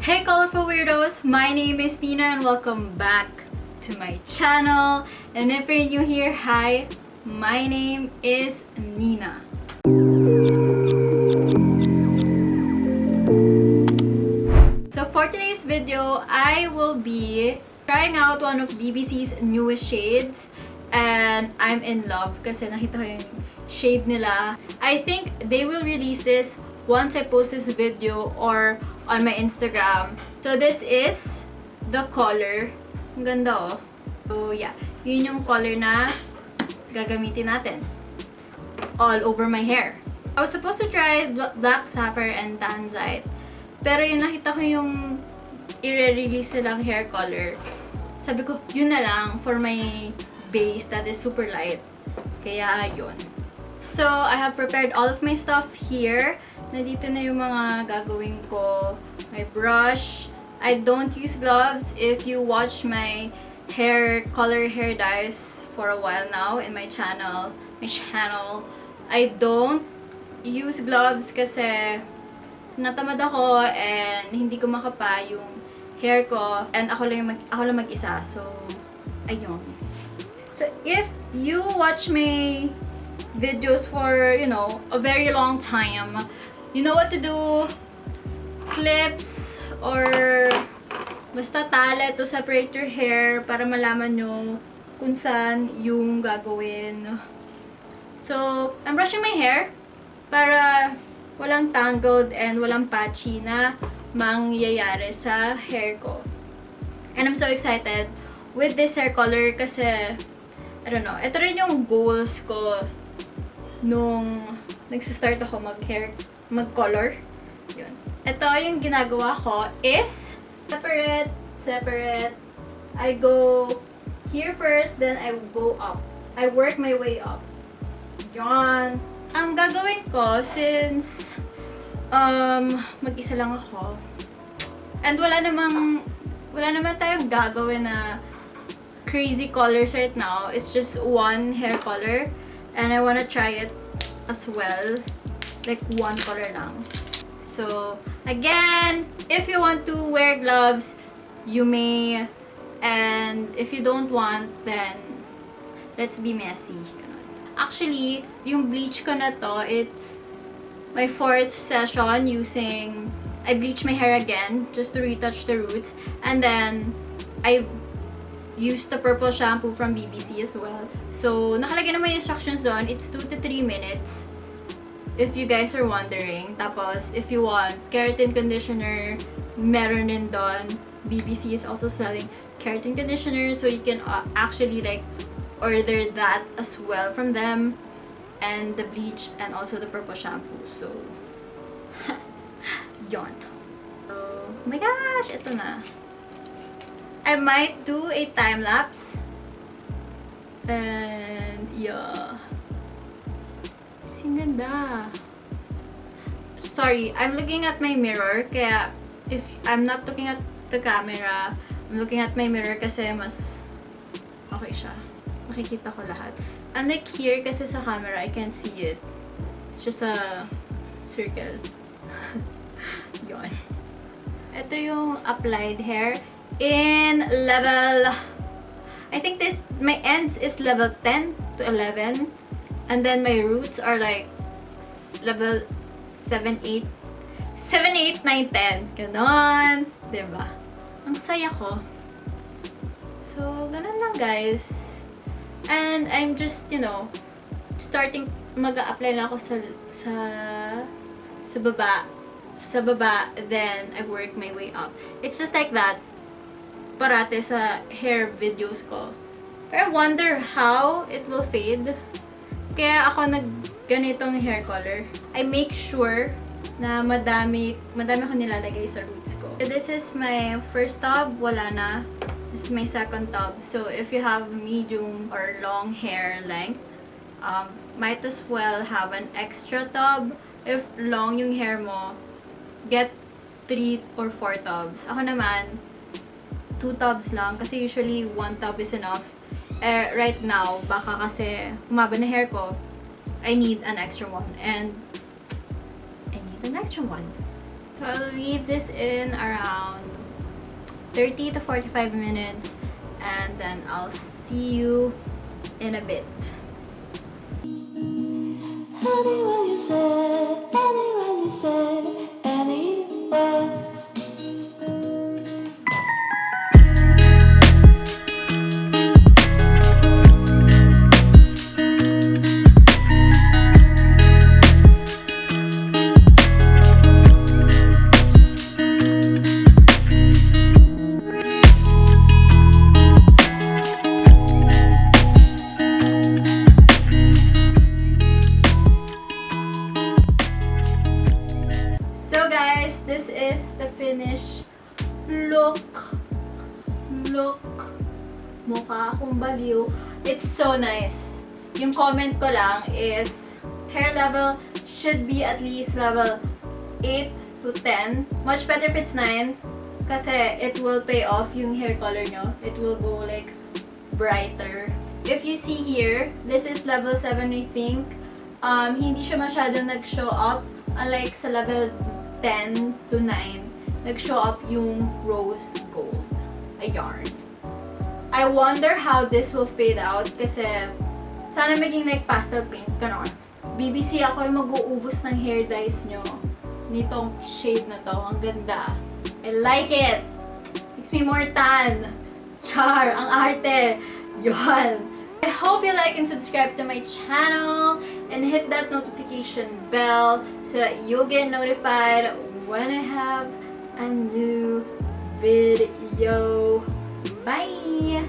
Hey colorful weirdos, my name is Nina and welcome back to my channel. And if you're new here, hi, my name is Nina. So for today's video, I will be trying out one of BBC's newest shades and I'm in love kasi nakita ko yung shade nila. I think they will release this once I post this video or on my Instagram. So this is the color. Ang ganda oh. So yeah, yun yung color na gagamitin natin all over my hair. I was supposed to try black sapphire and tanzite. Pero yung nakita ko yung i-release nilang hair color. Sabi ko, yun na lang for my base that is super light. Kaya yun. So, I have prepared all of my stuff here. Nandito na yung mga gagawin ko. My brush. I don't use gloves. If you watch my color hair dyes for a while now in my channel, I don't use gloves kasi natamad ako and hindi ko makapa yung hair ko and ako lang mag-isa. So, ayun. So, if you watch my videos for, you know, a very long time, you know what to do. Clips or basta tali to separate your hair para malaman nyo kung saan yung gagawin. So, I'm brushing my hair para walang tangled and walang patchy na mangyayari sa hair ko. And I'm so excited with this hair color kasi, I don't know, ito rin yung goals ko nung nagsistart ako mag-color. Yun. Ito yung ginagawa ko is separate. I go here first, then I go up. I work my way up. Yan. Ang gagawin ko, since mag-isa lang ako, and wala naman tayong gagawin na crazy colors right now. It's just one hair color. And I wanna try it as well. Like one color lang. So, again, if you want to wear gloves, you may. And if you don't want, then let's be messy. Actually, yung bleach ko na to, it's my 4th session using. I bleach my hair again just to retouch the roots. And then, I used the purple shampoo from BBC as well. So, nakalagay naman yung instructions doon. It's 2 to 3 minutes. If you guys are wondering. Tapos, if you want keratin conditioner, meron din doon. BBC is also selling keratin conditioner. So, you can actually like order that as well from them. And the bleach and also the purple shampoo. So, yon. So, oh my gosh! Ito na. I might do a time lapse. And yeah. Ganda. Sorry, I'm looking at my mirror. Kaya if I'm not looking at the camera, I'm looking at my mirror kasi mas okay siya. Makikita ko lahat. Unlike here kasi sa camera, I can't see it. It's just a circle. Yon. Ito yung applied hair. In level, I think my ends is level 10 to 11. And then my roots are like level 7, 8, 9, 10. Ganon. Diba? Ang saya ko. So, ganon lang guys. And I'm just, you know, starting, mag-a-apply lang ako sa baba, then I work my way up. It's just like that parate sa hair videos ko. Pero I wonder how it will fade. Kaya ako ganitong hair color. I make sure na madami ko nilalagay sa roots ko. This is my first tub, wala na. This is my second tub. So if you have medium or long hair length, might as well have an extra tub. If long yung hair mo, get 3 or 4 tubs. Ako naman, 2 tubs lang kasi usually 1 tub is enough. Right now, baka kasi humaba na hair ko, I need an extra one. And I need an extra one. So I'll leave this in around 30 to 45 minutes and then I'll see you in a bit. Anywhere you say, anywhere you say, anywhere. So guys, this is the finished look. Mukha akong baliw. It's so nice. Yung comment ko lang is hair level should be at least level 8 to 10. Much better if it's 9 kasi it will pay off yung hair color nyo. It will go like brighter. If you see here, this is level 7 I think. Hindi siya masyadong nag-show up. Unlike sa level 10 to 9, nag-show up yung rose gold. A yarn. I wonder how this will fade out kasi sana maging like pastel pink, ganon. BBC ako yung mag-uubos ng hair dyes nyo nitong shade na to. Ang ganda. I like it! Makes me more tan. Char! Ang arte! Yon! I hope you like and subscribe to my channel and hit that notification bell so that you'll get notified when I have a new video. Bye!